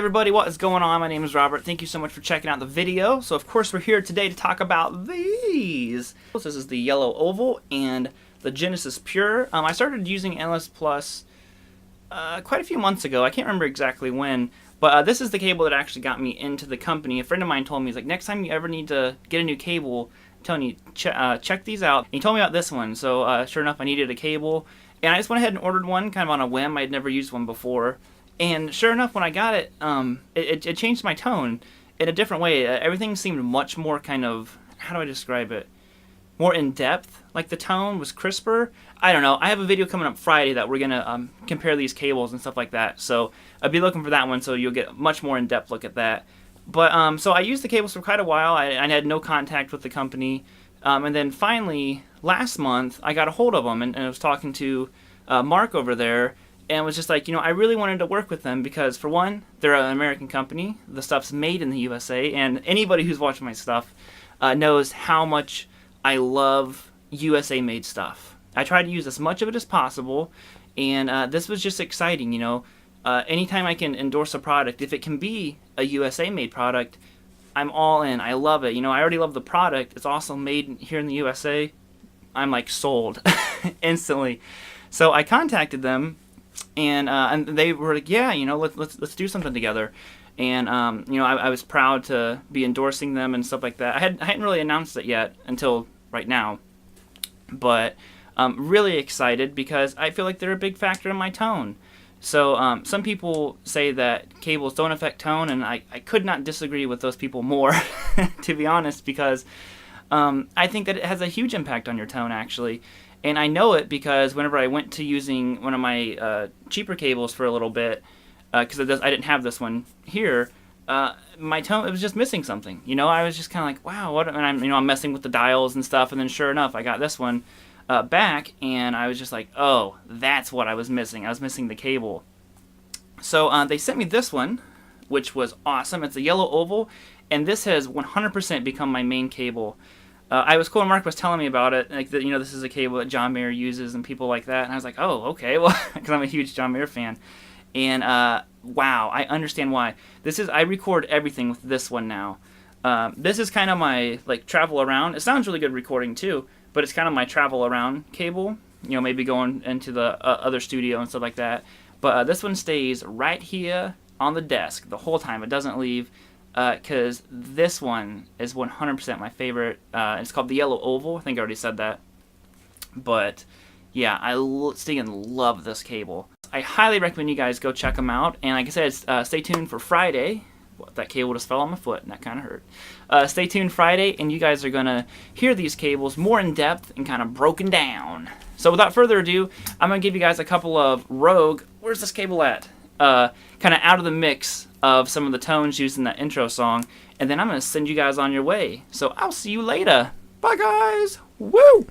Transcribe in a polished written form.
everybody, what is going on? My name is Robert. Thank you so much for checking out the video. So of course we're here today to talk about these. This is the Yellow Oval and the Genesis Pure. I started using Endless Plus quite a few months ago. I can't remember exactly when, but this is the cable that actually got me into the company. A friend of mine told me, he's like, next time you ever need to get a new cable, I'm telling you, check these out. And he told me about this one, so sure enough I needed a cable. And I just went ahead and ordered one kind of on a whim. I had never used one before. And sure enough, when I got it, it changed my tone in a different way. Everything seemed much more kind of, how do I describe it? More in depth. Like the tone was crisper. I don't know. I have a video coming up Friday that we're gonna compare these cables and stuff like that. So I'll be looking for that one, so you'll get a much more in depth look at that. But so I used the cables for quite a while. I had no contact with the company, and then finally last month I got a hold of them, and I was talking to Mark over there. And was just like, I really wanted to work with them because, for one, they're an American company. The stuff's made in the USA, and anybody who's watching my stuff knows how much I love USA-made stuff. I try to use as much of it as possible, and this was just exciting, Anytime I can endorse a product, if it can be a USA-made product, I'm all in. I love it. I already love the product. It's also made here in the USA. I'm, like, sold instantly. So I contacted them. And they were like, yeah, let's do something together. And I was proud to be endorsing them and stuff like that. I hadn't really announced it yet until right now, but really excited because I feel like they're a big factor in my tone. So some people say that cables don't affect tone, and I could not disagree with those people more, to be honest, because I think that it has a huge impact on your tone, actually. And I know it because whenever I went to using one of my cheaper cables for a little bit, because I didn't have this one here, my tone, it was just missing something. I was just kind of like, wow, what? And I'm messing with the dials and stuff, and then sure enough, I got this one back, and I was just like, oh, that's what I was missing. I was missing the cable. So they sent me this one, which was awesome. It's a Yellow Oval, and this has 100% become my main cable. I was cool, and Mark was telling me about it, like that, this is a cable that John Mayer uses and people like that, and I was like, oh, okay, well, because I'm a huge John Mayer fan, and wow, I understand why. I record everything with this one now. This is kind of my, travel around. It sounds really good recording, too, but it's kind of my travel around cable, maybe going into the other studio and stuff like that, but this one stays right here on the desk the whole time. It doesn't leave. Because this one is 100% my favorite. It's called the Yellow Oval. I think I already said that. But, yeah, I love this cable. I highly recommend you guys go check them out. And like I said, stay tuned for Friday. Well, that cable just fell on my foot, and that kind of hurt. Stay tuned Friday, and you guys are going to hear these cables more in depth and kind of broken down. So without further ado, I'm going to give you guys a couple of Rogue. Where's this cable at? Kind of out of the mix of some of the tones used in that intro song, and then I'm going to send you guys on your way. So I'll see you later. Bye, guys. Woo!